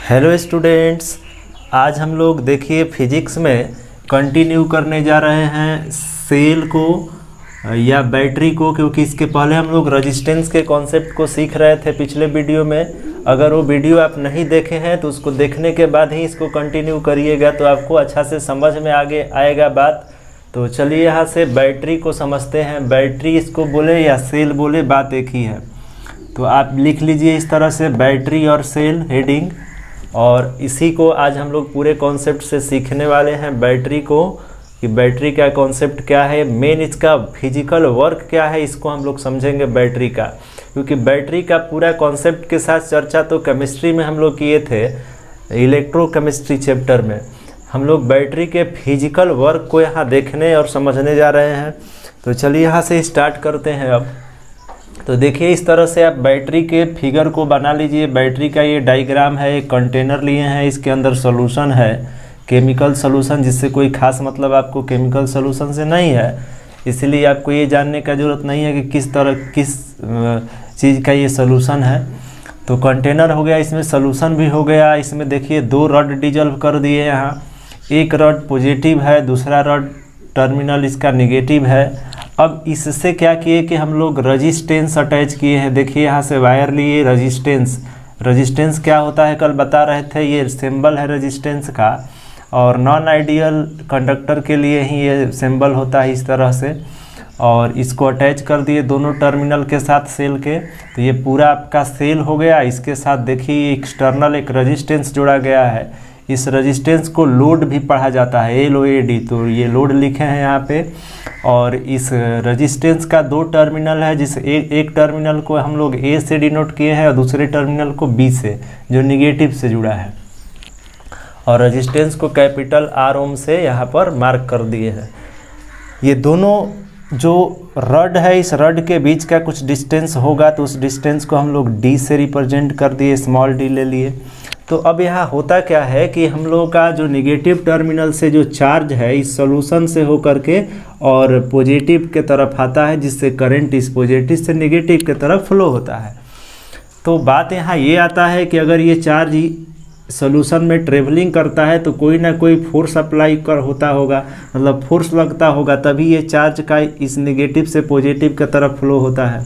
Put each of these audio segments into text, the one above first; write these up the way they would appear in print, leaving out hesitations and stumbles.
Hello students, आज हम लोग देखिए फिजिक्स में कंटिन्यू करने जा रहे हैं सेल को या बैटरी को, क्योंकि इसके पहले हम लोग रेजिस्टेंस के कॉन्सेप्ट को सीख रहे थे पिछले वीडियो में। अगर वो वीडियो आप नहीं देखे हैं तो उसको देखने के बाद ही इसको कंटिन्यू करिएगा तो आपको अच्छा से समझ में आगे आएगा बात। तो चलिए यहाँ से बैटरी को समझते हैं। बैटरी इसको बोले या सेल बोले, बात एक ही है। तो आप लिख लीजिए इस तरह से बैटरी और सेल हेडिंग, और इसी को आज हम लोग पूरे कॉन्सेप्ट से सीखने वाले हैं बैटरी को, कि बैटरी का कॉन्सेप्ट क्या है, मेन इसका फिजिकल वर्क क्या है, इसको हम लोग समझेंगे बैटरी का। क्योंकि बैटरी का पूरा कॉन्सेप्ट के साथ चर्चा तो केमिस्ट्री में हम लोग किए थे, इलेक्ट्रोकेमिस्ट्री चैप्टर में। हम लोग बैटरी के फिजिकल वर्क को यहाँ देखने और समझने जा रहे हैं। तो चलिए यहाँ से स्टार्ट करते हैं। अब तो देखिए इस तरह से आप बैटरी के फिगर को बना लीजिए। बैटरी का ये डायग्राम है, एक कंटेनर लिए हैं, इसके अंदर सॉल्यूशन है, केमिकल सॉल्यूशन, जिससे कोई खास मतलब आपको केमिकल सॉल्यूशन से नहीं है, इसलिए आपको ये जानने का ज़रूरत नहीं है कि किस चीज़ का ये सॉल्यूशन है। तो कंटेनर हो गया, इसमें सॉल्यूशन भी हो गया। इसमें देखिए 2 रॉड डिजल्व कर दिए यहाँ, एक रॉड पॉजिटिव है, दूसरा रॉड टर्मिनल इसका नेगेटिव है। अब इससे क्या किए कि हम लोग रेजिस्टेंस अटैच किए हैं। देखिए यहाँ से वायर लिए, रेजिस्टेंस क्या होता है कल बता रहे थे, ये सिंबल है रेजिस्टेंस का, और नॉन आइडियल कंडक्टर के लिए ही ये सिंबल होता है इस तरह से। और इसको अटैच कर दिए दोनों टर्मिनल के साथ सेल के। तो ये पूरा आपका सेल हो गया। इसके साथ देखिए एक्सटर्नल एक रेजिस्टेंस जोड़ा गया है। इस रेजिस्टेंस को लोड भी पढ़ा जाता है, LOAD, तो ये लोड लिखे हैं यहाँ पे। और इस रेजिस्टेंस का 2 टर्मिनल है, जिस एक टर्मिनल को हम लोग A से डिनोट किए हैं और दूसरे टर्मिनल को B से, जो निगेटिव से जुड़ा है। और रेजिस्टेंस को कैपिटल R ओम से यहाँ पर मार्क कर दिए हैं। ये दोनों जो रड है, इस रड के बीच का कुछ डिस्टेंस होगा, तो उस डिस्टेंस को हम लोग D से रिप्रेजेंट कर दिए, स्मॉल d ले लिए। तो अब यहाँ होता क्या है कि हम लोगों का जो निगेटिव टर्मिनल से जो चार्ज है इस सॉल्यूशन से होकर के और पॉजिटिव के तरफ आता है, जिससे करंट इस पॉजिटिव से निगेटिव की तरफ फ्लो होता है। तो बात यहाँ ये आता है कि अगर ये चार्ज सॉल्यूशन में ट्रेवलिंग करता है तो कोई ना कोई फोर्स अप्लाई कर होता होगा, मतलब फोर्स लगता होगा, तभी ये चार्ज का इस निगेटिव से पॉजिटिव की तरफ फ्लो होता है।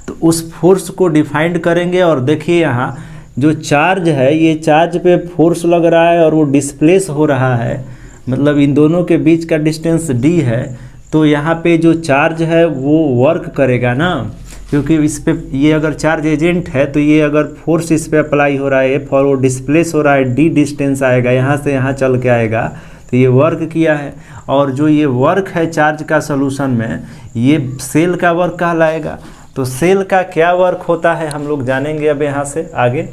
तो उस फोर्स को डिफाइंड करेंगे। और देखिए यहाँ जो चार्ज है, ये चार्ज पे फोर्स लग रहा है और वो डिस्प्लेस हो रहा है, मतलब इन दोनों के बीच का डिस्टेंस d है। तो यहाँ पे जो चार्ज है वो वर्क करेगा ना, क्योंकि इस पे ये अगर चार्ज एजेंट है तो ये अगर फोर्स इस पे अप्लाई हो रहा है और वो डिस्प्लेस हो रहा है, d डिस्टेंस आएगा, यहाँ से यहाँ चल के आएगा, तो ये वर्क किया है। और जो ये वर्क है चार्ज का सॉल्यूशन में, ये सेल का वर्क कहलाएगा। तो सेल का क्या वर्क होता है हम लोग जानेंगे अब यहाँ से आगे।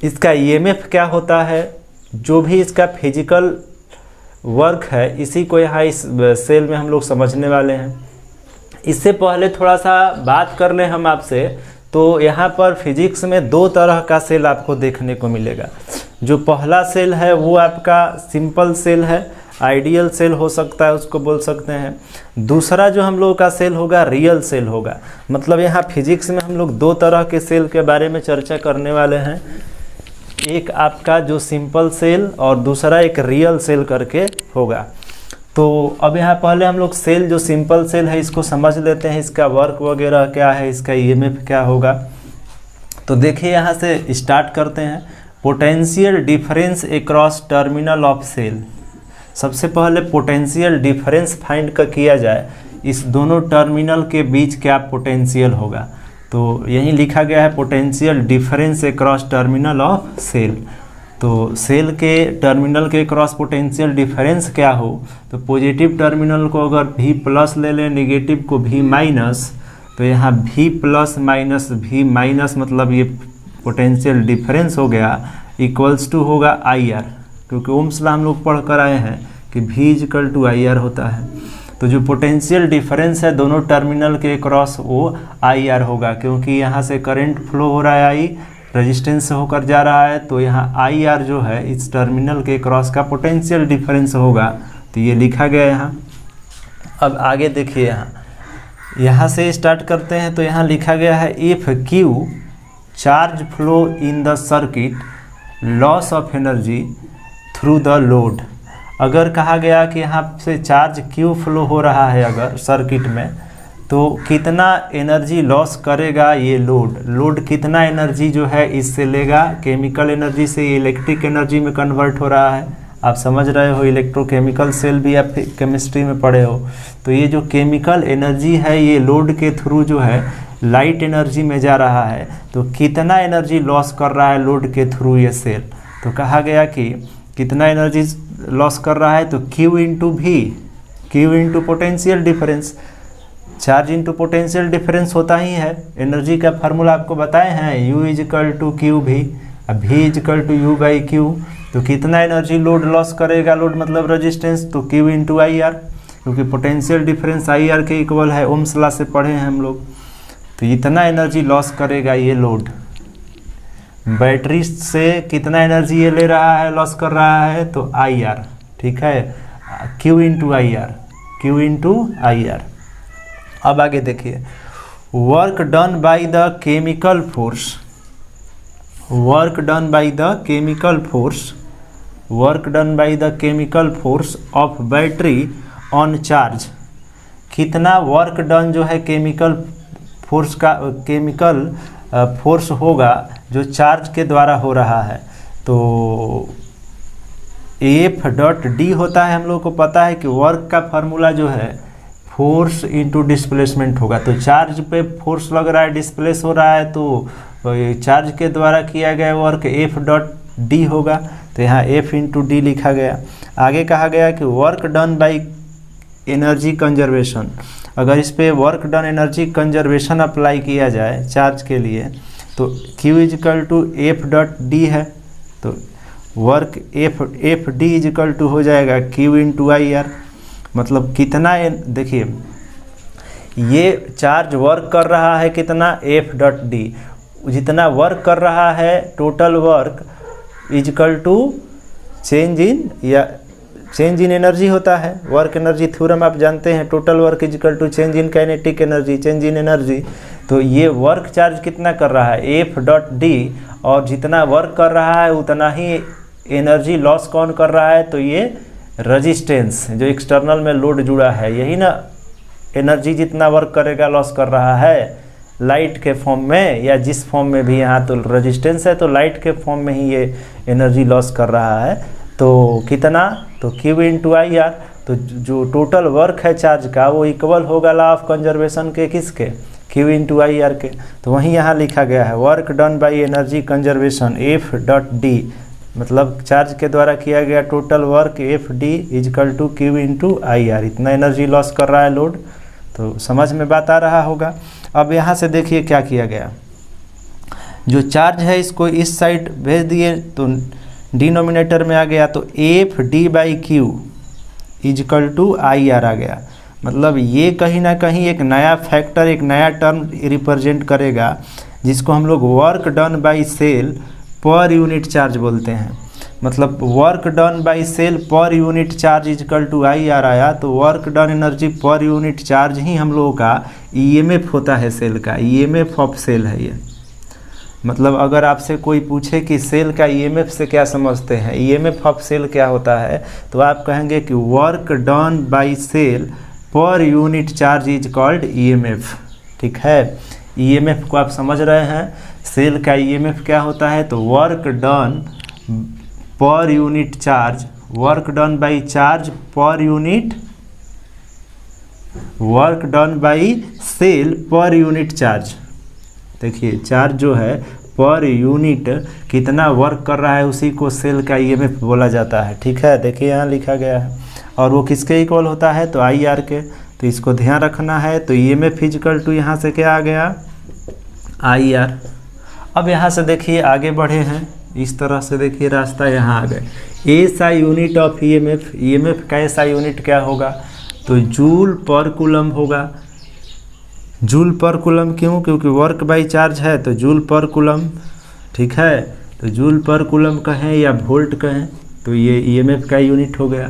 इसका EMF क्या होता है, जो भी इसका फिजिकल वर्क है, इसी को यहाँ इस सेल में हम लोग समझने वाले हैं। इससे पहले थोड़ा सा बात कर लें हम आपसे, तो यहाँ पर फिजिक्स में 2 तरह का सेल आपको देखने को मिलेगा। जो पहला सेल है वो आपका सिंपल सेल है, आइडियल सेल हो सकता है, उसको बोल सकते हैं। दूसरा जो हम लोगों का सेल होगा रियल सेल होगा। मतलब यहाँ फिजिक्स में हम लोग 2 तरह के सेल के बारे में चर्चा करने वाले हैं। एक आपका जो सिंपल सेल और दूसरा एक रियल सेल करके होगा। तो अब यहाँ पहले हम लोग सेल, जो सिंपल सेल है, इसको समझ लेते हैं, इसका वर्क वगैरह क्या है, इसका EMF क्या होगा। तो देखिए यहाँ से स्टार्ट करते हैं। Potential difference across terminal of cell. सबसे पहले पोटेंशियल डिफरेंस फाइंड किया जाए, इस दोनों टर्मिनल के बीच क्या पोटेंशियल होगा। तो यही लिखा गया है potential difference across terminal of cell. तो सेल के टर्मिनल के क्रॉस पोटेंशियल डिफरेंस क्या हो, तो पॉजिटिव टर्मिनल को अगर V+ ले लें, निगेटिव को V-, तो यहाँ V+- मतलब ये पोटेंशियल डिफरेंस हो गया, इक्वल्स टू होगा IR, क्योंकि ओम्स लॉ हम लोग पढ़ कर आए हैं कि V = IR होता है। तो जो पोटेंशियल डिफरेंस है दोनों टर्मिनल के क्रॉस, वो IR होगा, क्योंकि यहाँ से करंट फ्लो हो रहा है, I रेजिस्टेंस से होकर जा रहा है, तो यहाँ IR जो है इस टर्मिनल के क्रॉस का पोटेंशियल डिफरेंस होगा। तो ये लिखा गया यहाँ। अब आगे देखिए यहाँ से स्टार्ट करते हैं। तो यहाँ लिखा गया है if Q charge flow in the circuit, loss of energy through the load. अगर कहा गया कि यहाँ से चार्ज क्यू फ्लो हो रहा है अगर सर्किट में, तो कितना एनर्जी लॉस करेगा ये लोड कितना एनर्जी जो है इससे लेगा, केमिकल एनर्जी से ये इलेक्ट्रिक एनर्जी में कन्वर्ट हो रहा है। आप समझ रहे हो, इलेक्ट्रोकेमिकल सेल भी आप केमिस्ट्री में पढ़े हो। तो ये जो केमिकल एनर्जी है ये लोड के थ्रू जो है लाइट एनर्जी में जा रहा है, तो कितना एनर्जी लॉस कर रहा है लोड के थ्रू ये सेल। तो कहा गया कि कितना एनर्जी लॉस कर रहा है, तो Q इंटू भी, Q into potential difference, charge into potential difference होता ही है। एनर्जी का फार्मूला आपको बताए हैं, U इजकल टू क्यू भी, अब V equal to U by Q. तो कितना एनर्जी लोड लॉस करेगा, लोड मतलब रेजिस्टेंस, तो Q इंटू आई आर, क्योंकि पोटेंशियल डिफरेंस आई आर के इक्वल है, ओम्स लॉ से पढ़े हैं हम लोग। तो इतना एनर्जी लॉस करेगा ये लोड। बैटरी से कितना एनर्जी ये ले रहा है, लॉस कर रहा है, तो आई आर, ठीक है, Q into I are, Q into I are. अब आगे देखिए, work done by the chemical force, work done by the chemical force, work done by the chemical force of battery on charge. कितना work done जो है chemical force का, chemical force होगा जो charge के द्वारा हो रहा है। तो एफ डॉट डी होता है, हम लोग को पता है कि वर्क का फार्मूला जो है फोर्स इंटू डिस्प्लेसमेंट होगा। तो चार्ज पे फोर्स लग रहा है, डिस्प्लेस हो रहा है, तो चार्ज के द्वारा किया गया वर्क एफ डॉट डी होगा। तो यहाँ एफ इंटू डी लिखा गया। आगे कहा गया कि work done by energy conservation, अगर इस पे work done energy conservation apply किया जाए चार्ज के लिए, तो Q equal to F dot D है, तो work F D equal to हो जाएगा Q इंटू आई आर। मतलब कितना, देखिए ये चार्ज वर्क कर रहा है कितना, एफ डॉट डी, जितना वर्क कर रहा है total work equal to change in, या चेंज इन एनर्जी होता है। वर्क एनर्जी थ्योरम आप जानते हैं, total work equal to change in kinetic energy, change in energy. तो ये वर्क चार्ज कितना कर रहा है, एफ डॉट डी, और जितना वर्क कर रहा है उतना ही एनर्जी लॉस कौन कर रहा है, तो ये रेजिस्टेंस जो एक्सटर्नल में लोड जुड़ा है, यही ना एनर्जी जितना वर्क करेगा लॉस कर रहा है लाइट के फॉर्म में, या जिस फॉर्म में भी, यहाँ तो रेजिस्टेंस है तो लाइट के फॉर्म में ही ये एनर्जी लॉस कर रहा है। तो कितना, तो Q इंटू आई आर। तो जो टोटल वर्क है चार्ज का वो इक्वल होगा लॉ ऑफ कंजर्वेशन के, किसके, Q इंटू आई आर के। तो वहीं यहाँ लिखा गया है work done by energy conservation F dot D, मतलब चार्ज के द्वारा किया गया total work F D equal to Q into I R. इतना एनर्जी लॉस कर रहा है लोड। तो समझ में बात आ रहा होगा। अब यहाँ से देखिए क्या किया गया, जो चार्ज है इसको इस साइड भेज दिए, तो डिनोमिनेटर में आ गया, तो F D by Q is equal to I R आ गया। मतलब ये कहीं ना कहीं एक नया फैक्टर, एक नया टर्म रिप्रेजेंट करेगा, जिसको हम लोग work done by cell per unit charge बोलते हैं। मतलब work done by cell per unit charge is equal to I R आया, तो work done energy per unit charge ही हम लोगों का ईएमएफ होता है सेल का, ईएमएफ ऑफ सेल है ये। मतलब अगर आपसे कोई पूछे कि सेल का ईएमएफ से क्या समझते हैं, ईएमएफ ऑफ सेल क्या होता है, तो आप कहेंगे कि work done by cell per unit charge is called EMF. ठीक है, ईएमएफ को आप समझ रहे हैं। सेल का ईएमएफ क्या होता है, तो work done per unit charge, work done by charge per unit, work done by cell per unit charge. देखिए चार्ज जो है पर यूनिट कितना वर्क कर रहा है उसी को सेल का ईएमएफ बोला जाता है। ठीक है, देखिए यहाँ लिखा गया है, और वो किसके इक्वल होता है, तो आई आर के। तो इसको ध्यान रखना है। तो ईएमएफ इक्वल टू यहाँ से क्या आ गया, आई आर। अब यहाँ से देखिए आगे बढ़े हैं, इस तरह से देखिए रास्ता यहाँ आ गए। SI unit of EMF, EMF का एसआई यूनिट क्या होगा, तो जूल पर कूलम होगा। जूल पर कूलम क्यों, क्योंकि वर्क बाई चार्ज है, तो जूल पर कूलम। ठीक है, तो जूल पर कूलम कहें या वोल्ट कहें, तो ये ईएमएफ का यूनिट हो गया।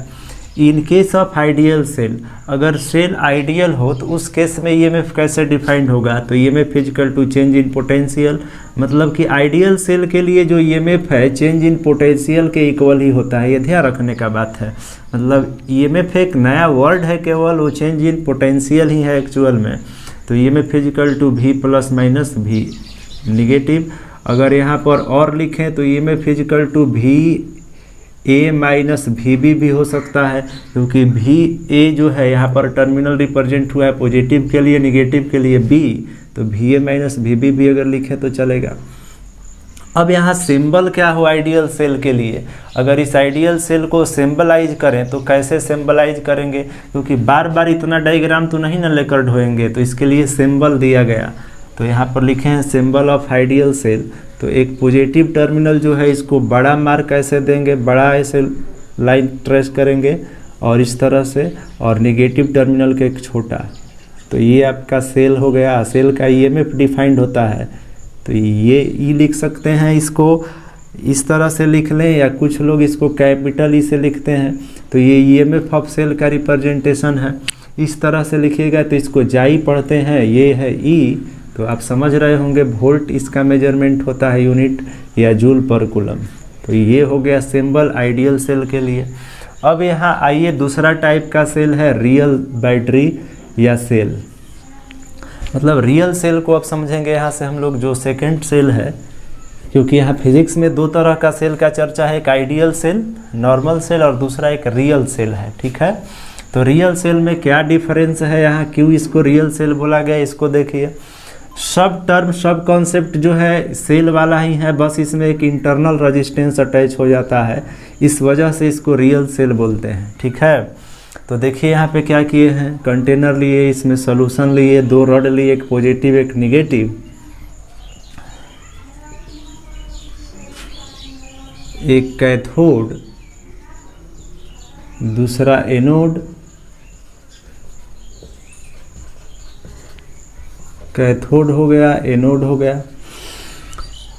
In case of ideal cell, अगर सेल आइडियल हो तो उस केस में ईएमएफ कैसे डिफाइंड होगा, तो EMF equal to change in potential, मतलब कि आइडियल सेल के लिए जो ईएमएफ है चेंज इन पोटेंशियल के इक्वल ही होता है। ये ध्यान रखने का बात है, मतलब ईएमएफ एक नया वर्ड है केवल, वो चेंज इन पोटेंशियल ही है एक्चुअल में। तो EMF equal to V plus minus V negative. अगर यहाँ पर और लिखें तो EMF equal to V A minus V B भी हो सकता है, क्योंकि वी ए जो है यहाँ पर टर्मिनल रिप्रेजेंट हुआ है पॉजिटिव के लिए, निगेटिव के लिए बी, तो V A minus V B भी अगर लिखे तो चलेगा। अब यहाँ सिंबल क्या हो आइडियल सेल के लिए, अगर इस आइडियल सेल को सिंबलाइज करें तो कैसे सिंबलाइज करेंगे, क्योंकि बार बार इतना डायग्राम तो नहीं ना लेकर ढोएंगे, तो इसके लिए सिंबल दिया गया। तो यहाँ पर लिखे हैं सिंबल ऑफ आइडियल सेल, तो एक पॉजिटिव टर्मिनल जो है इसको बड़ा मार्क कैसे देंगे, बड़ा ऐसे लाइन ट्रेस करेंगे और इस तरह से, और नेगेटिव टर्मिनल के एक छोटा। तो ये आपका सेल हो गया, सेल का ईएमएफ डिफाइंड होता है। तो ये ई लिख सकते हैं, इसको इस तरह से लिख लें, या कुछ लोग इसको कैपिटल ई से लिखते हैं। तो ये ईएमएफ ऑफ सेल का रिप्रेजेंटेशन है, इस तरह से लिखिएगा। तो इसको जाई पढ़ते हैं, ये है ई, तो आप समझ रहे होंगे वोल्ट इसका मेजरमेंट होता है यूनिट, या जूल पर कूलम। तो ये हो गया सिंबल आइडियल सेल के लिए। अब यहाँ आइए दूसरा टाइप का सेल है रियल बैटरी या सेल, मतलब रियल सेल को अब समझेंगे यहाँ से हम लोग। जो सेकंड सेल है, क्योंकि यहाँ फिजिक्स में दो तरह का सेल का चर्चा है, एक आइडियल सेल नॉर्मल सेल और दूसरा एक रियल सेल है, ठीक है। तो रियल सेल में क्या डिफरेंस है, यहाँ क्यों इसको रियल सेल बोला गया, इसको देखिए। सब टर्म सब कॉन्सेप्ट जो है सेल वाला ही है, बस इसमें एक इंटरनल रेजिस्टेंस अटैच हो जाता है, इस वजह से इसको रियल सेल बोलते हैं, ठीक है। तो देखिए यहाँ पे क्या किए हैं, कंटेनर लिए, इसमें सोल्यूशन लिए, दो रड लिए, एक पॉजिटिव एक निगेटिव, एक कैथोड दूसरा एनोड, कैथोड हो गया, एनोड हो गया।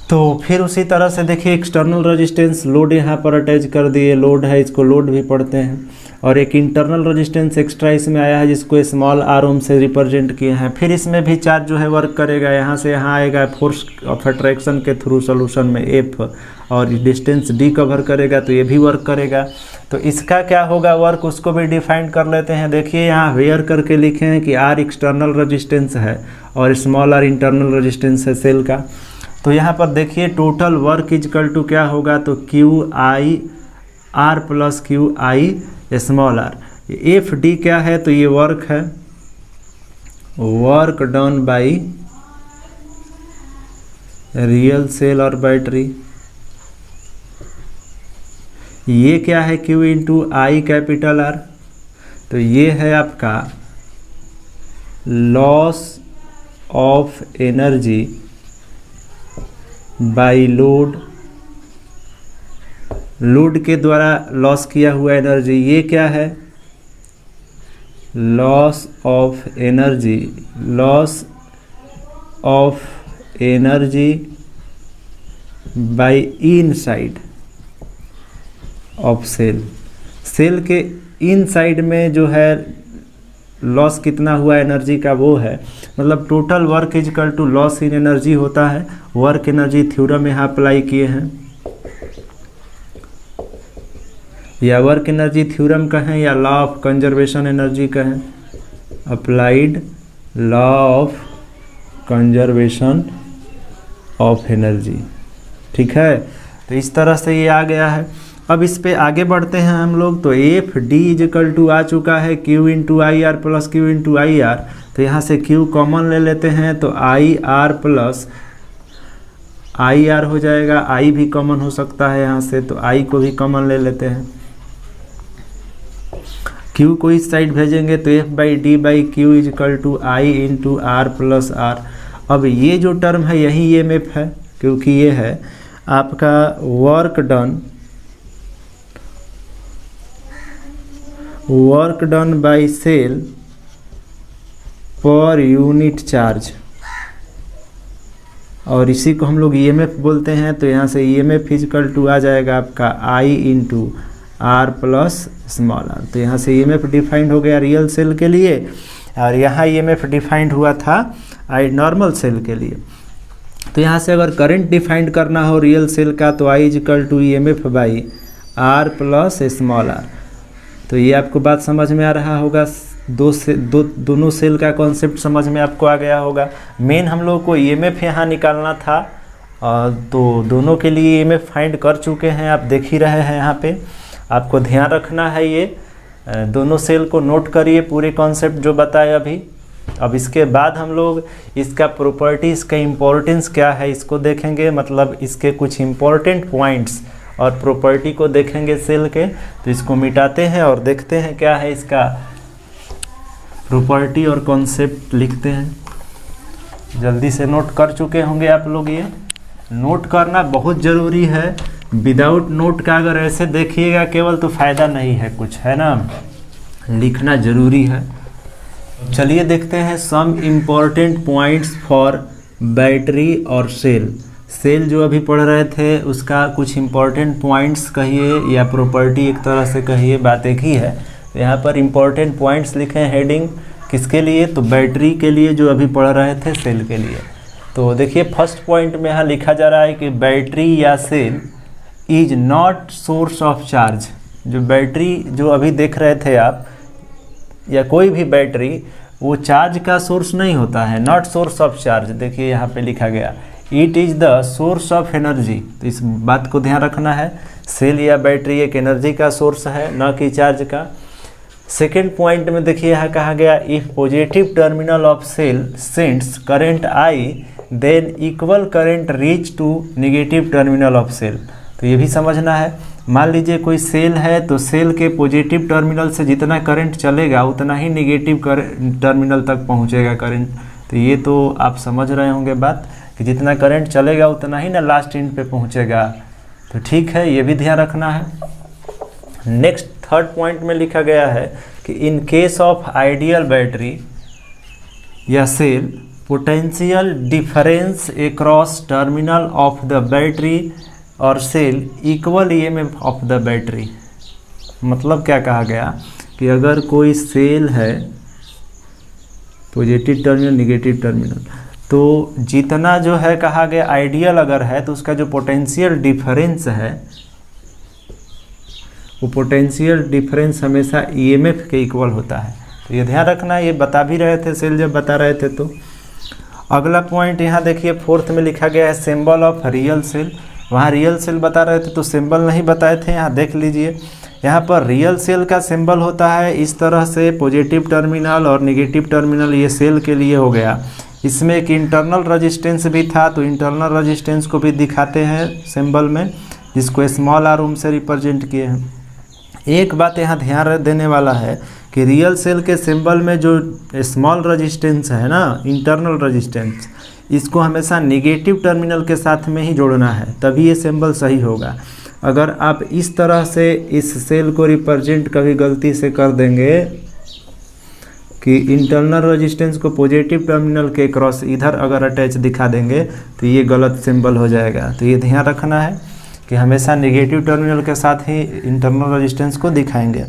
तो फिर उसी तरह से देखिए एक्सटर्नल रेजिस्टेंस लोड यहाँ पर अटैच कर दिए, लोड है, इसको लोड भी पढ़ते हैं। और एक इंटरनल रेजिस्टेंस एक्स्ट्रा इसमें आया है, जिसको स्मॉल आर ओम से रिप्रेजेंट किए हैं। फिर इसमें भी चार्ज जो है वर्क करेगा, यहाँ से यहाँ आएगा, फोर्स ऑफ अट्रैक्शन के थ्रू सोल्यूशन में एफ, और डिस्टेंस डी कवर करेगा, तो ये भी वर्क करेगा। तो इसका क्या होगा वर्क, उसको भी डिफाइन कर लेते हैं। देखिए यहाँ वेयर करके लिखे हैं कि आर एक्सटर्नल रेजिस्टेंस है और स्मॉल आर इंटरनल रेजिस्टेंस है सेल का। तो यहाँ पर देखिए टोटल वर्क इक्वल टू क्या होगा, तो Q I R plus Q I small R. F D क्या है, तो ये वर्क है, work done by real cell और बैटरी। ये क्या है, Q into I capital R, तो ये है आपका loss of energy by load, load के द्वारा लॉस किया हुआ एनर्जी। ये क्या है, loss of energy, loss of energy by inside of cell. Cell के इनसाइड में जो है लॉस कितना हुआ एनर्जी का, वो है, मतलब total work equal to loss in energy होता है। वर्क एनर्जी थ्योरम यहाँ अप्लाई किए हैं, या वर्क एनर्जी थ्योरम कहें या लॉ ऑफ कंजर्वेशन एनर्जी कहें, applied law of conservation of energy, ठीक है। तो इस तरह से ये आ गया है। अब इस पे आगे बढ़ते हैं हम लोग। तो एफ डी इक्वल टू आ चुका है Q into I R plus Q into I are. तो यहाँ से क्यू कॉमन ले लेते हैं, तो आई आर प्लस आई आर हो जाएगा, आई भी कॉमन हो सकता है यहाँ से, तो आई को भी कॉमन ले लेते हैं। क्यू को इस साइड भेजेंगे तो F by D by Q equal to I into R plus R. अब ये जो टर्म है यही ईएमएफ है, क्योंकि ये है आपका work done by cell per unit charge, और इसी को हम लोग ईएमएफ बोलते हैं। तो यहाँ से ईएमएफ इक्वल टू आ जाएगा आपका I into R plus small R. तो यहाँ से EMF डिफाइंड हो गया रियल सेल के लिए, और यहाँ EMF डिफाइंड हुआ था आई नॉर्मल सेल के लिए। तो यहाँ से अगर करंट डिफाइंड करना हो रियल सेल का तो I equal to EMF by R plus small R. तो ये आपको बात समझ में आ रहा होगा, दोनों सेल का कॉन्सेप्ट समझ में आपको आ गया होगा। मेन हम लोग को EMF यहाँ निकालना था, तो दोनों के लिए EMF फाइंड कर चुके हैं, आप देख ही रहे हैं। यहाँ पे आपको ध्यान रखना है, ये दोनों सेल को नोट करिए, पूरे कॉन्सेप्ट जो बताए अभी। अब इसके बाद हम लोग इसका प्रॉपर्टीज़ का इम्पोर्टेंस क्या है इसको देखेंगे, मतलब इसके कुछ इम्पोर्टेंट पॉइंट्स और प्रॉपर्टी को देखेंगे सेल के। तो इसको मिटाते हैं और देखते हैं क्या है इसका प्रॉपर्टी और कॉन्सेप्ट लिखते हैं। जल्दी से नोट कर चुके होंगे आप लोग, ये नोट करना बहुत ज़रूरी है। विदाउट नोट का अगर ऐसे देखिएगा केवल तो फ़ायदा नहीं है कुछ, है ना, लिखना ज़रूरी है। चलिए देखते हैं some important points for battery और सेल। सेल जो अभी पढ़ रहे थे उसका कुछ इम्पोर्टेंट पॉइंट्स कहिए या प्रॉपर्टी एक तरह से कहिए, बात एक ही है। तो यहाँ पर इम्पोर्टेंट पॉइंट्स लिखे हैं, हेडिंग किसके लिए, तो बैटरी के लिए जो अभी पढ़ रहे थे सेल के लिए। तो देखिए फर्स्ट पॉइंट में यहाँ लिखा जा रहा है कि बैटरी या cell is not source of charge. जो बैटरी जो अभी देख रहे थे आप या कोई भी बैटरी, वो चार्ज का सोर्स नहीं होता है, नॉट सोर्स ऑफ चार्ज। देखिए यहाँ पे लिखा गया it is the source of energy. तो इस बात को ध्यान रखना है, सेल या बैटरी एक एनर्जी का सोर्स है, न कि चार्ज का। सेकेंड पॉइंट में देखिए यहाँ कहा गया if positive terminal of cell sends current I then equal current reach to negative terminal of cell. तो ये भी समझना है, मान लीजिए कोई सेल है तो सेल के पॉजिटिव टर्मिनल से जितना करंट चलेगा उतना ही नेगेटिव टर्मिनल तक पहुंचेगा करंट। तो ये तो आप समझ रहे होंगे बात कि जितना करंट चलेगा उतना ही ना लास्ट एंड पे पहुंचेगा। तो ठीक है, ये भी ध्यान रखना है। नेक्स्ट थर्ड पॉइंट में लिखा गया है कि in case of ideal battery या cell potential difference across terminal of the battery और cell equal EMF of the battery. मतलब क्या कहा गया कि अगर कोई सेल है पॉजिटिव टर्मिनल निगेटिव टर्मिनल, तो जितना जो है कहा गया आइडियल अगर है तो उसका जो पोटेंशियल डिफरेंस है वो पोटेंशियल डिफरेंस हमेशा EMF के इक्वल होता है। तो ये ध्यान रखना, ये बता भी रहे थे सेल जब बता रहे थे। तो अगला पॉइंट यहाँ देखिए फोर्थ में लिखा गया है सिंबल ऑफ रियल सेल। वहाँ रियल सेल बता रहे थे तो सिंबल नहीं बताए थे, यहाँ देख लीजिए। यहाँ पर रियल सेल का सिंबल होता है इस तरह से, पॉजिटिव टर्मिनल और नेगेटिव टर्मिनल, ये सेल के लिए हो गया। इसमें एक इंटरनल रेजिस्टेंस भी था, तो इंटरनल रेजिस्टेंस को भी दिखाते हैं सिंबल में, जिसको स्मॉल आर से रिप्रेजेंट किए हैं। एक बात यहाँ ध्यान देने वाला है कि रियल सेल के सिंबल में जो स्मॉल रेजिस्टेंस है ना, इंटरनल रेजिस्टेंस, इसको हमेशा नेगेटिव टर्मिनल के साथ में ही जोड़ना है, तभी ये सिंबल सही होगा। अगर आप इस तरह से इस सेल को रिप्रेजेंट कभी गलती से कर देंगे कि इंटरनल रेजिस्टेंस को पॉजिटिव टर्मिनल के क्रॉस इधर अगर अटैच दिखा देंगे तो ये गलत सिंबल हो जाएगा। तो ये ध्यान रखना है कि हमेशा नेगेटिव टर्मिनल के साथ ही इंटरनल रेजिस्टेंस को दिखाएंगे।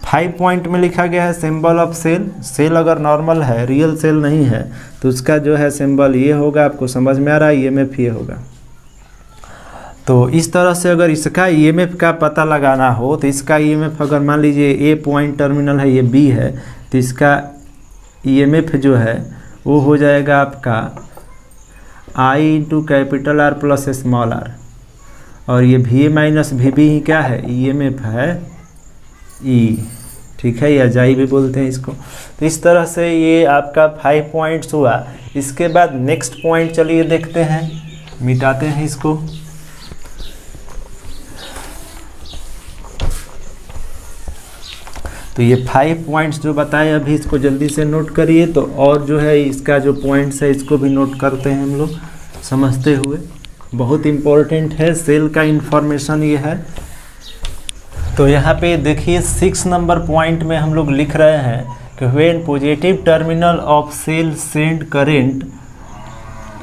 5 पॉइंट में लिखा गया है सिंबल ऑफ सेल। सेल अगर नॉर्मल है, रियल सेल नहीं है, तो उसका जो है सिंबल ये होगा। आपको समझ में आ रहा है, EMF ये होगा। तो इस तरह से अगर इसका EMF का पता लगाना हो तो इसका EMF अगर मान लीजिए A पॉइंट टर्मिनल है, ये B है, तो इसका EMF जो है वो हो जाएगा आपका I into capital R plus small r, और ये VA माइनस VB ही क्या है, EMF है E, ठीक है, या जाई भी बोलते हैं इसको। तो इस तरह से ये आपका 5 पॉइंट्स हुआ। इसके बाद नेक्स्ट पॉइंट चलिए देखते हैं, मिटाते हैं इसको। तो ये 5 पॉइंट्स जो बताए अभी, इसको जल्दी से नोट करिए। तो और जो है इसका जो पॉइंट्स है इसको भी नोट करते हैं हम लोग समझते हुए, बहुत इम्पोर्टेंट है सेल का इंफॉर्मेशन ये है। तो यहाँ पे देखिए 6 नंबर पॉइंट में हम लोग लिख रहे हैं कि when positive terminal of cell send current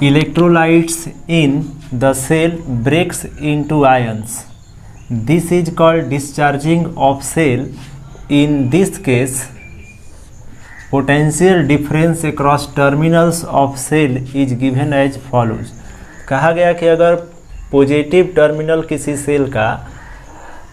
electrolytes in the cell breaks into ions. This is called discharging of cell. In this case potential difference across terminals of cell is given as follows. कहा गया कि अगर positive terminal किसी cell का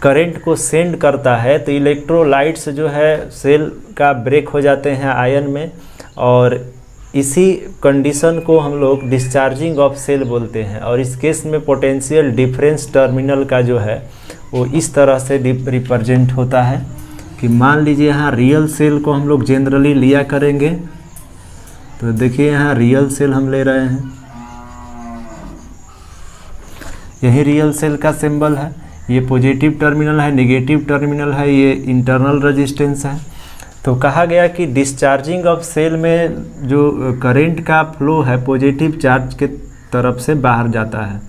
current को send करता है तो इलेक्ट्रोलाइट्स जो है सेल का ब्रेक हो जाते हैं आयन में, और इसी कंडीशन को हम लोग डिस्चार्जिंग ऑफ सेल बोलते हैं। और इस केस में पोटेंशियल डिफरेंस टर्मिनल का जो है वो इस तरह से रिप्रेजेंट होता है कि मान लीजिए यहाँ रियल सेल को हम लोग जनरली लिया करेंगे। तो देखिए यहाँ रियल सेल हम ले रहे हैं, यही रियल सेल का सिंबल है। ये पॉजिटिव टर्मिनल है, नेगेटिव टर्मिनल है, ये इंटरनल रेजिस्टेंस है। तो कहा गया कि डिस्चार्जिंग ऑफ सेल में जो करंट का फ्लो है पॉजिटिव चार्ज के तरफ से बाहर जाता है,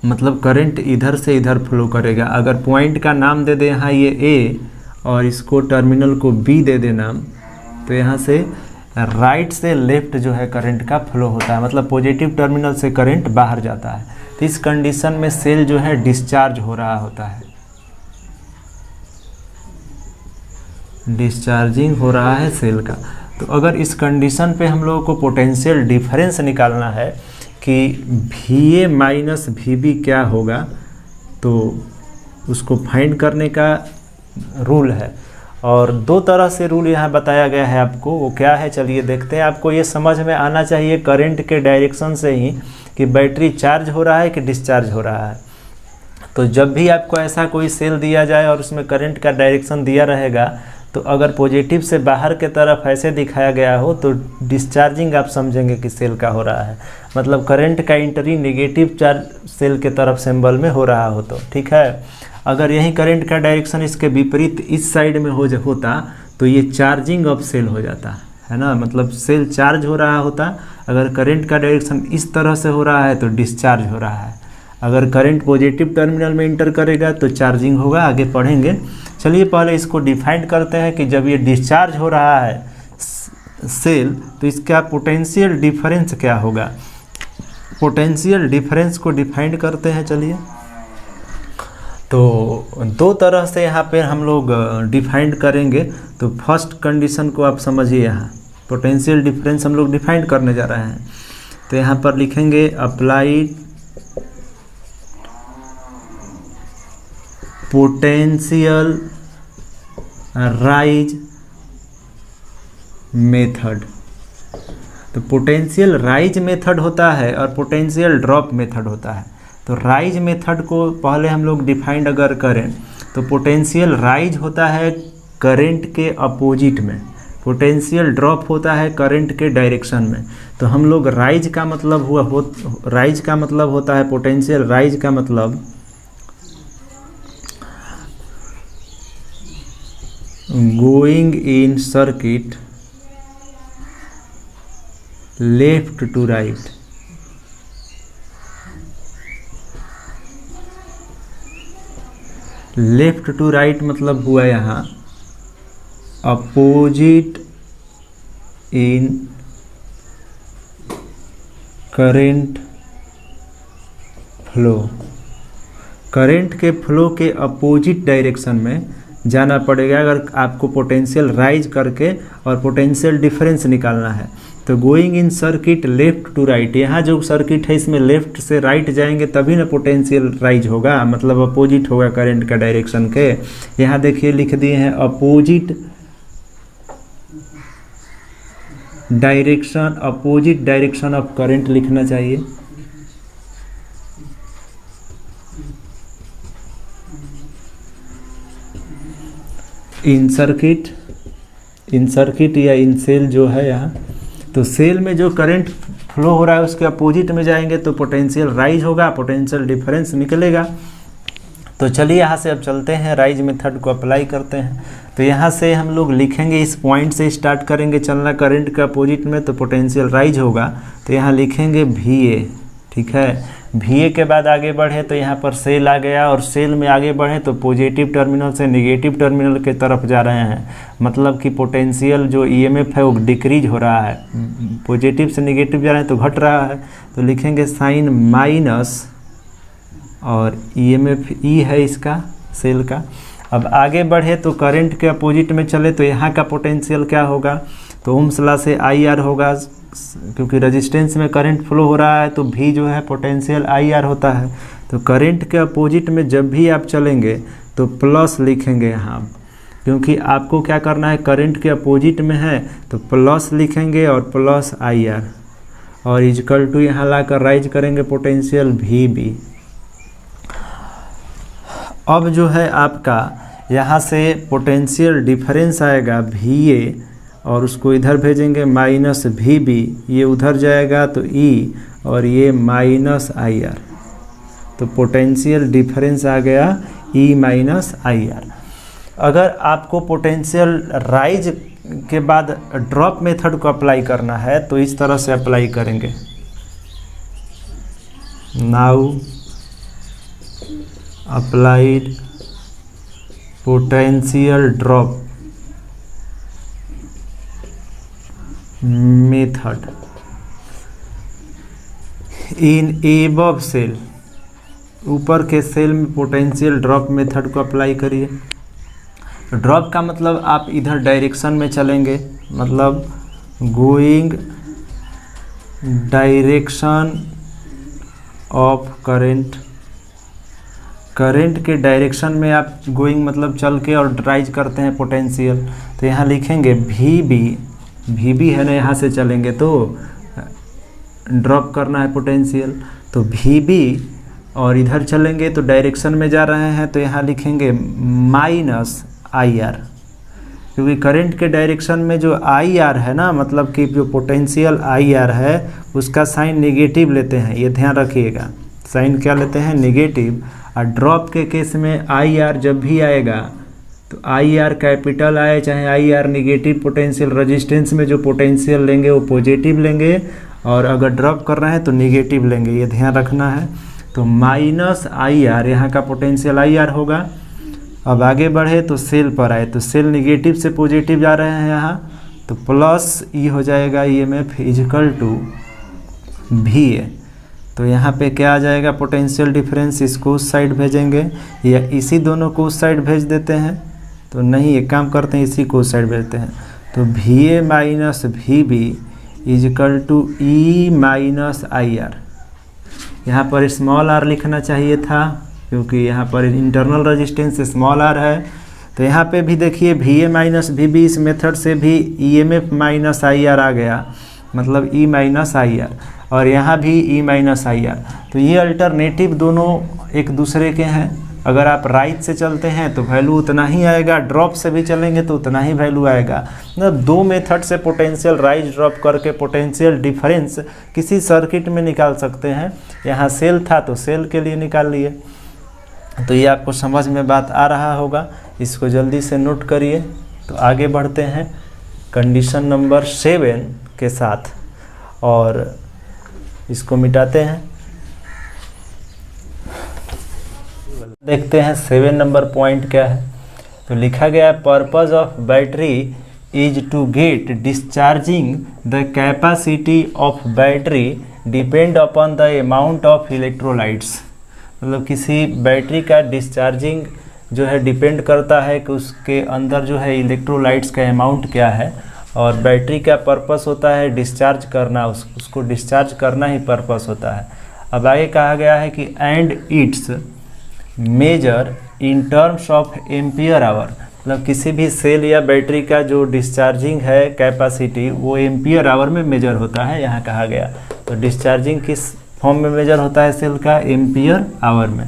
मतलब करंट इधर से इधर फ्लो करेगा। अगर पॉइंट का नाम दे दे यहाँ ये ए और इसको टर्मिनल को बी दे दे नाम, तो यहाँ से राइट से लेफ्ट जो है करंट का फ्लो होता है, मतलब पॉजिटिव टर्मिनल से करंट बाहर जाता है। तो इस कंडीशन में सेल जो है डिस्चार्ज हो रहा होता है, डिस्चार्जिंग हो रहा है सेल का। तो अगर इस कंडीशन पे हम लोगों को पोटेंशियल डिफरेंस निकालना है कि VA माइनस VB क्या होगा, तो उसको फाइंड करने का रूल है। और दो तरह से रूल यहाँ बताया गया है आपको, वो क्या है चलिए देखते हैं। आपको ये समझ में आना चाहिए करंट के डायरेक्शन से ही कि बैटरी चार्ज हो रहा है कि डिस्चार्ज हो रहा है। तो जब भी आपको ऐसा कोई सेल दिया जाए और उसमें करंट का डायरेक्शन दिया रहेगा, तो अगर पॉजिटिव से बाहर के तरफ ऐसे दिखाया गया हो तो डिस्चार्जिंग आप समझेंगे कि सेल का हो रहा है, मतलब करंट का एंट्री नेगेटिव चार्ज सेल के तरफ सिंबल में हो रहा हो तो ठीक है। अगर यही करंट का डायरेक्शन इसके विपरीत इस साइड में होता तो ये चार्जिंग ऑफ सेल हो जाता है ना, मतलब सेल चार्ज हो रहा होता। अगर करंट का डायरेक्शन इस तरह से हो रहा है तो डिस्चार्ज हो रहा है। अगर करंट पॉजिटिव टर्मिनल में इंटर करेगा तो चार्जिंग होगा, आगे पढ़ेंगे। चलिए पहले इसको डिफाइन करते हैं कि जब ये डिस्चार्ज हो रहा है सेल तो इसका पोटेंशियल डिफरेंस क्या होगा। पोटेंशियल डिफरेंस को डिफाइन करते हैं चलिए। तो दो तरह से यहाँ पे हम लोग डिफाइन करेंगे। तो फर्स्ट कंडीशन को आप समझिए, यहाँ पोटेंशियल डिफरेंस हम लोग डिफाइन करने जा रहे हैं। तो यहाँ पर लिखेंगे अप्लाइड पोटेंशियल राइज मेथड। तो पोटेंशियल राइज मेथड होता है और पोटेंशियल ड्रॉप मेथड होता है। तो राइज मेथड को पहले हम लोग डिफाइंड अगर करें तो पोटेंशियल राइज होता है करंट के अपोजिट में, पोटेंशियल ड्रॉप होता है करंट के डायरेक्शन में। तो हम लोग राइज का मतलब राइज का मतलब होता है, पोटेंशियल राइज का मतलब going in circuit left to right. Left to right मतलब हुआ यहाँ opposite in current flow. Current के फ्लो के अपोजिट डायरेक्शन में जाना पड़ेगा अगर आपको पोटेंशियल राइज करके और पोटेंशियल डिफरेंस निकालना है। तो going in circuit left to right, यहाँ जो सर्किट है इसमें लेफ्ट से राइट जाएंगे तभी ना पोटेंशियल राइज होगा, मतलब अपोजिट होगा करंट का डायरेक्शन के। यहाँ देखिए लिख दिए हैं अपोजिट डायरेक्शन ऑफ करंट लिखना चाहिए। इन सर्किट या इन सेल जो है यहाँ, तो सेल में जो करंट फ्लो हो रहा है उसके अपोजिट में जाएंगे तो पोटेंशियल राइज होगा, पोटेंशियल डिफरेंस निकलेगा। तो चलिए यहाँ से अब चलते हैं, राइज मेथड को अप्लाई करते हैं। तो यहाँ से हम लोग लिखेंगे, इस पॉइंट से स्टार्ट करेंगे चलना करंट के अपोजिट में तो पोटेंशियल राइज होगा। तो यहाँ लिखेंगे VA, ठीक है। VA के बाद आगे बढ़े तो यहाँ पर सेल आ गया, और सेल में आगे बढ़े तो पॉजिटिव टर्मिनल से नेगेटिव टर्मिनल के तरफ जा रहे हैं, मतलब कि पोटेंशियल जो EMF है वो डिक्रीज हो रहा है, पॉजिटिव से नेगेटिव जा रहे हैं तो घट रहा है। तो लिखेंगे साइन माइनस और ईएमएफ ई है इसका सेल का। अब आगे बढ़े तो करंट के अपोजिट में चले तो यहाँ का पोटेंशियल क्या होगा, तो ओम्स लॉ से आई आर होगा, क्योंकि रेजिस्टेंस में करंट फ्लो हो रहा है तो भी जो है पोटेंशियल आई आर होता है। तो करंट के अपोजिट में जब भी आप चलेंगे तो प्लस लिखेंगे यहाँ, क्योंकि आपको क्या करना है, करंट के अपोजिट में है तो प्लस लिखेंगे और प्लस आई आर, और इजकल टू यहाँ ला कर राइज करेंगे पोटेंशियल वी बी। अब जो है आपका यहाँ से पोटेंशियल डिफरेंस आएगा वी ए, और उसको इधर भेजेंगे माइनस वी बी, ये उधर जाएगा तो ई, और ये माइनस आई आर, तो पोटेंशियल डिफरेंस आ गया ई माइनस आई आर। अगर आपको पोटेंशियल राइज के बाद ड्रॉप मेथड को अप्लाई करना है तो इस तरह से अप्लाई करेंगे। Now applied potential drop method in above cell, ऊपर के सेल में पोटेंशियल ड्रॉप मेथड को अप्लाई करिए। ड्रॉप का मतलब आप इधर डायरेक्शन में चलेंगे, मतलब going direction of current, current के डायरेक्शन में आप गोइंग मतलब चल के और राइज करते हैं पोटेंशियल। तो यहाँ लिखेंगे वी बी है ना, यहाँ से चलेंगे तो ड्रॉप करना है पोटेंशियल, तो वी बी, और इधर चलेंगे तो डायरेक्शन में जा रहे हैं तो यहाँ लिखेंगे माइनस आई आर, क्योंकि करंट के डायरेक्शन में जो आई आर है ना, मतलब कि जो पोटेंशियल आई आर है उसका साइन नेगेटिव लेते हैं, ये ध्यान रखिएगा, साइन क्या लेते हैं, नेगेटिव। और ड्रॉप के केस में आई आर जब भी आएगा तो आई आर कैपिटल आए चाहे I R negative, potential resistance में जो पोटेंशियल लेंगे वो पॉजिटिव लेंगे, और अगर ड्रॉप कर रहे हैं तो नेगेटिव लेंगे, ये ध्यान रखना है। तो माइनस आई आर यहाँ का पोटेंशियल आई आर होगा। अब आगे बढ़े तो सेल पर आए तो सेल नेगेटिव से पॉजिटिव जा रहे हैं यहाँ, तो प्लस ई हो जाएगा EMF equal to V A. तो यहाँ पे क्या आ जाएगा, पोटेंशियल डिफरेंस, इसको उस साइड भेजेंगे या इसी दोनों को उस साइड भेज देते हैं, तो नहीं एक काम करते हैं इसी को उस साइड भेजते हैं। तो V A minus V B equal to E minus I R. यहाँ पर स्मॉल आर लिखना चाहिए था क्योंकि यहाँ पर इंटरनल रेजिस्टेंस स्मॉल आर है। तो यहाँ पे भी देखिए V A minus V B, इस मेथड से भी E M F minus I R आ गया, मतलब ई माइनस आई आर, और यहाँ भी ई माइनस आई आर। तो ये अल्टरनेटिव दोनों एक दूसरे के हैं। अगर आप राइट से चलते हैं तो वैल्यू उतना ही आएगा, ड्रॉप से भी चलेंगे तो उतना ही वैल्यू आएगा। मतलब दो मेथड से पोटेंशियल राइज ड्रॉप करके पोटेंशियल डिफरेंस किसी सर्किट में निकाल सकते हैं। यहाँ सेल था तो सेल के लिए निकाल लिए। तो ये आपको समझ में बात आ रहा होगा, इसको जल्दी से नोट करिए। तो आगे बढ़ते हैं कंडीशन नंबर 7 के साथ और इसको मिटाते हैं। देखते हैं 7 नंबर पॉइंट क्या है। तो लिखा गया है purpose of battery is to get discharging the capacity of battery depend upon the amount of electrolytes. मतलब किसी बैटरी का डिस्चार्जिंग जो है डिपेंड करता है कि उसके अंदर जो है इलेक्ट्रोलाइट्स का अमाउंट क्या है, और बैटरी का पर्पस होता है डिस्चार्ज करना, उसको डिस्चार्ज करना ही पर्पस होता है। अब आगे कहा गया है कि and it's measure in terms of ampere hour. मतलब किसी भी सेल या बैटरी का जो डिस्चार्जिंग है कैपेसिटी वो एम्पियर आवर में मेजर होता है, यहाँ कहा गया। तो डिस्चार्जिंग किस फॉर्म में मेजर होता है सेल का, एम्पियर आवर में।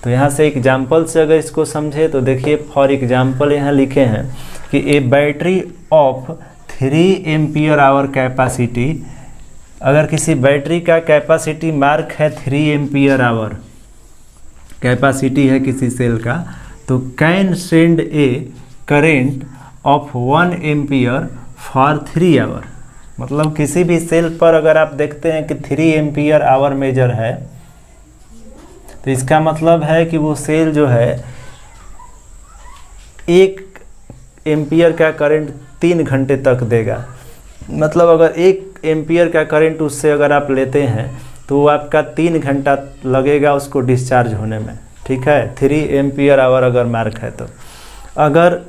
तो यहाँ से एग्जाम्पल से अगर इसको समझे तो देखिए, फॉर एग्जाम्पल यहाँ लिखे हैं कि a battery of 3 ampere hour capacity, अगर किसी बैटरी का कैपेसिटी मार्क है 3 एम्पियर आवर कैपेसिटी है किसी सेल का, तो can send a current of 1 ampere for 3 hour. मतलब किसी भी सेल पर अगर आप देखते हैं कि 3 एम्पियर आवर मेजर है, तो इसका मतलब है कि वो सेल जो है 1 एम्पियर का करंट 3 घंटे तक देगा। मतलब अगर 1 एम्पियर का करंट उससे अगर आप लेते हैं तो आपका 3 घंटा लगेगा उसको डिस्चार्ज होने में, ठीक है। 3 एम्पियर आवर अगर मार्क है तो। अगर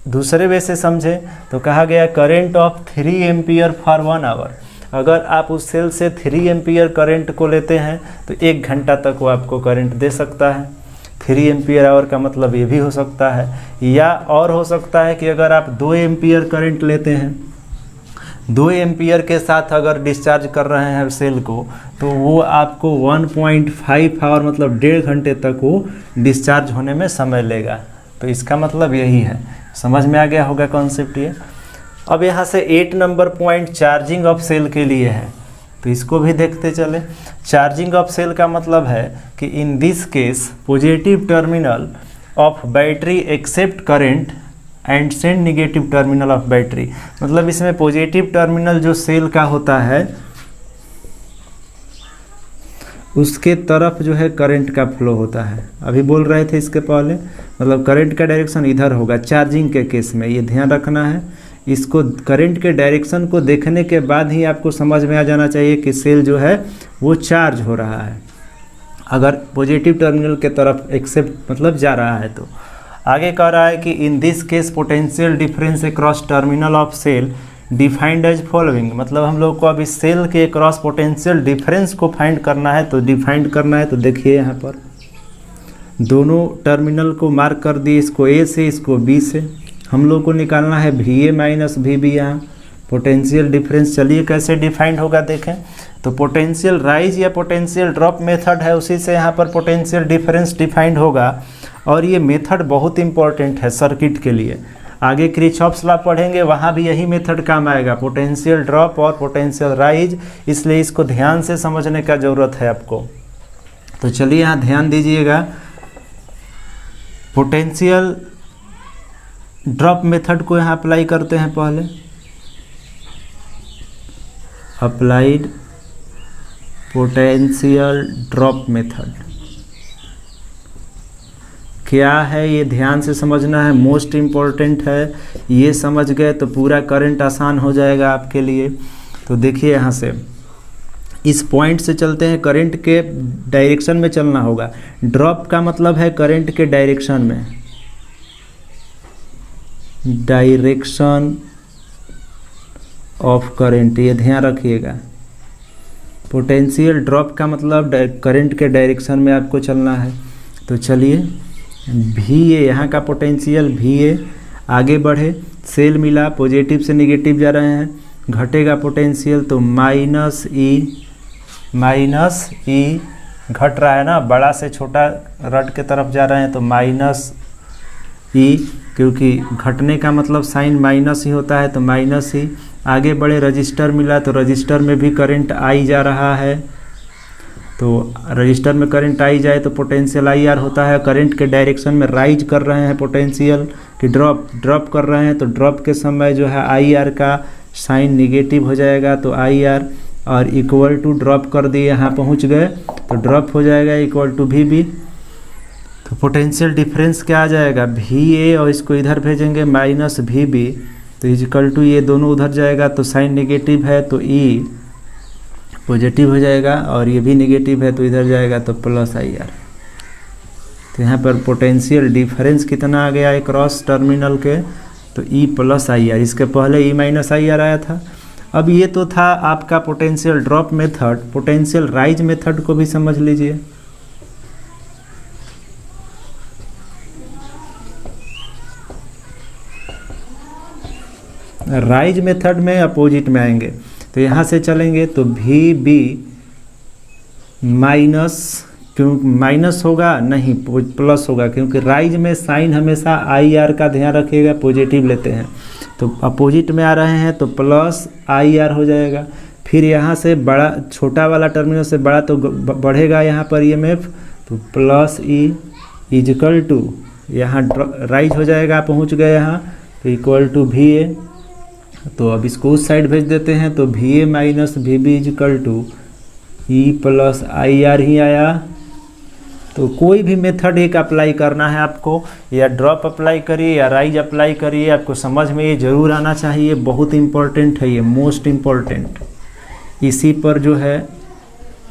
दूसरे वे से समझे तो कहा गया current of 3 ampere for 1 hour. अगर आप उस सेल से 3 एम्पियर करंट को लेते हैं तो 1 घंटा तक वो आपको करंट दे सकता है। 3 एम्पियर आवर का मतलब ये भी हो सकता है, या और हो सकता है कि अगर आप 2 एम्पियर करंट लेते हैं, 2 एम्पियर के साथ अगर डिस्चार्ज कर रहे हैं सेल को, तो वो आपको 1.5 आवर मतलब 1.5 घंटे तक वो डिस्चार्ज होने में समय लेगा। तो इसका मतलब यही है। समझ में आ गया होगा कॉन्सेप्ट ये। अब यहाँ से 8 number point charging of cell के लिए है, तो इसको भी देखते चले। चार्जिंग ऑफ सेल का मतलब है कि in this case positive terminal of battery accept current and send negative terminal of battery. मतलब इसमें पॉजिटिव टर्मिनल जो सेल का होता है उसके तरफ जो है करंट का फ्लो होता है। अभी बोल रहे थे इसके पहले, मतलब करंट का डायरेक्शन इधर होगा चार्जिंग के केस में, ये ध्यान रखना है। इसको करंट के डायरेक्शन को देखने के बाद ही आपको समझ में आ जाना चाहिए कि सेल जो है वो चार्ज हो रहा है, अगर पॉजिटिव टर्मिनल के तरफ एक्सेप्ट मतलब जा रहा है तो। आगे कह रहा है कि in this case potential difference across terminal of cell defined as following. मतलब हम लोग को अभी सेल के क्रॉस पोटेंशियल डिफरेंस को फाइंड करना है, तो डिफाइंड करना है। तो देखिए यहाँ पर दोनों टर्मिनल को मार्क कर दिए, इसको ए से इसको बी से। हम लोग को निकालना है VA माइनस VB यहाँ पोटेंशियल डिफरेंस। चलिए कैसे डिफाइंड होगा देखें। तो पोटेंशियल राइज या पोटेंशियल ड्रॉप मेथड है, उसी से यहाँ पर पोटेंशियल डिफरेंस डिफाइंड होगा। और ये मेथड बहुत इंपॉर्टेंट है सर्किट के लिए। आगे किरचॉफ्स लॉ पढ़ेंगे, वहाँ भी यही मेथड काम आएगा, पोटेंशियल ड्रॉप और पोटेंशियल राइज। इसलिए इसको ध्यान से समझने का ज़रूरत है आपको। तो चलिए यहाँ ध्यान दीजिएगा। पोटेंशियल ड्रॉप मेथड को यहाँ अप्लाई करते हैं पहले। अप्लाइड पोटेंशियल ड्रॉप मेथड क्या है ये ध्यान से समझना है, मोस्ट इम्पॉर्टेंट है। ये समझ गए तो पूरा करंट आसान हो जाएगा आपके लिए। तो देखिए यहाँ से इस पॉइंट से चलते हैं, करंट के डायरेक्शन में चलना होगा। ड्रॉप का मतलब है करंट के डायरेक्शन में, डायरेक्शन ऑफ करंट, ये ध्यान रखिएगा। पोटेंशियल ड्रॉप का मतलब करंट के डायरेक्शन में आपको चलना है। तो चलिए VA यहाँ का पोटेंशियल VA आगे बढ़े, सेल मिला, पॉजिटिव से निगेटिव जा रहे हैं, घटेगा पोटेंशियल तो माइनस ई घट रहा है ना, बड़ा से छोटा रड के तरफ जा रहे हैं तो माइनस ई, क्योंकि घटने का मतलब साइन माइनस ही होता है तो माइनस ही। आगे बढ़े, रजिस्टर मिला तो रजिस्टर में भी करंट आई जा रहा है, तो रजिस्टर में करंट आई जाए तो पोटेंशियल IR होता है। करंट के डायरेक्शन में राइज कर रहे हैं पोटेंशियल कि ड्रॉप कर रहे हैं, तो ड्रॉप के समय जो है IR का साइन निगेटिव हो जाएगा, तो IR और इक्वल टू ड्रॉप कर दिए, यहाँ पहुँच गए तो ड्रॉप हो जाएगा इक्वल टू VB। तो पोटेंशियल डिफरेंस क्या आ जाएगा, VA और इसको इधर भेजेंगे माइनस VB, तो इक्वल टू ये दोनों उधर जाएगा, तो साइन नेगेटिव है तो E पॉजिटिव हो जाएगा, और ये भी नेगेटिव है तो इधर जाएगा तो प्लस IR। तो यहाँ पर पोटेंशियल डिफरेंस कितना आ गया है क्रॉस टर्मिनल के, तो E प्लस IR। इसके पहले E माइनस IR आया था। अब ये तो था आपका potential drop method. Potential rise method को भी समझ लीजिए। राइज मेथड में अपोजिट में आएंगे, तो यहाँ से चलेंगे तो VB माइनस, क्यों माइनस होगा नहीं प्लस होगा, क्योंकि राइज में साइन हमेशा IR का ध्यान रखिएगा, पॉजिटिव लेते हैं। तो अपोजिट में आ रहे हैं तो प्लस IR हो जाएगा। फिर यहाँ से बड़ा छोटा वाला टर्मिनल से बड़ा तो बढ़ेगा यहाँ पर EMF, तो प्लस E इजकल टू यहाँ राइज हो जाएगा, पहुँच गए यहाँ तो इक्वल टू VA। तो अब इसको उस साइड भेज देते हैं, तो VA minus VB equal to E plus IR ही आया। तो कोई भी मेथड एक अप्लाई करना है आपको, या ड्रॉप अप्लाई करिए या राइज अप्लाई करिए, आपको समझ में ये ज़रूर आना चाहिए। बहुत इम्पोर्टेंट है ये, मोस्ट इम्पोर्टेंट। इसी पर जो है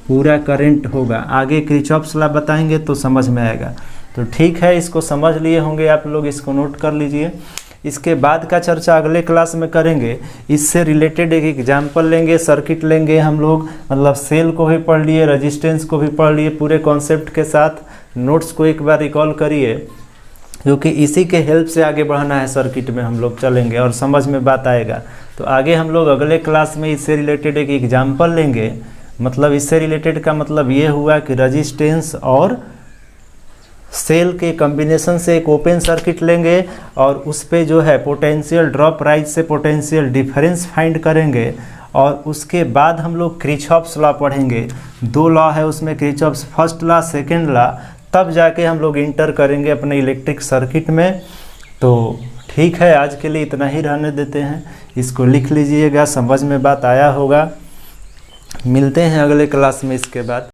पूरा करंट होगा। आगे किरचॉफ्स लॉ बताएंगे तो समझ में आएगा। तो ठीक है, इसको समझ लिए होंगे आप लोग, इसको नोट कर लीजिए। इसके बाद का चर्चा अगले क्लास में करेंगे। इससे रिलेटेड एक एग्जाम्पल लेंगे, सर्किट लेंगे हम लोग, मतलब सेल को भी पढ़ लिए, रेजिस्टेंस को भी पढ़ लिए, पूरे कॉन्सेप्ट के साथ। नोट्स को एक बार रिकॉल करिए, क्योंकि इसी के हेल्प से आगे बढ़ना है। सर्किट में हम लोग चलेंगे और समझ में बात आएगा। तो आगे हम लोग अगले क्लास में इससे रिलेटेड एक एग्जाम्पल लेंगे। मतलब इससे रिलेटेड का मतलब ये हुआ कि रेजिस्टेंस और सेल के कॉम्बिनेशन से एक ओपन सर्किट लेंगे और उस पे जो है पोटेंशियल ड्रॉप राइज से पोटेंशियल डिफरेंस फाइंड करेंगे। और उसके बाद हम लोग किरचॉफ्स लॉ पढ़ेंगे। 2 लॉ है उसमें, Kirchhoff's first law, second law, तब जाके हम लोग इंटर करेंगे अपने इलेक्ट्रिक सर्किट में। तो ठीक है, आज के लिए इतना ही रहने देते हैं। इसको लिख लीजिएगा, समझ में बात आया होगा। मिलते हैं अगले क्लास में इसके बाद।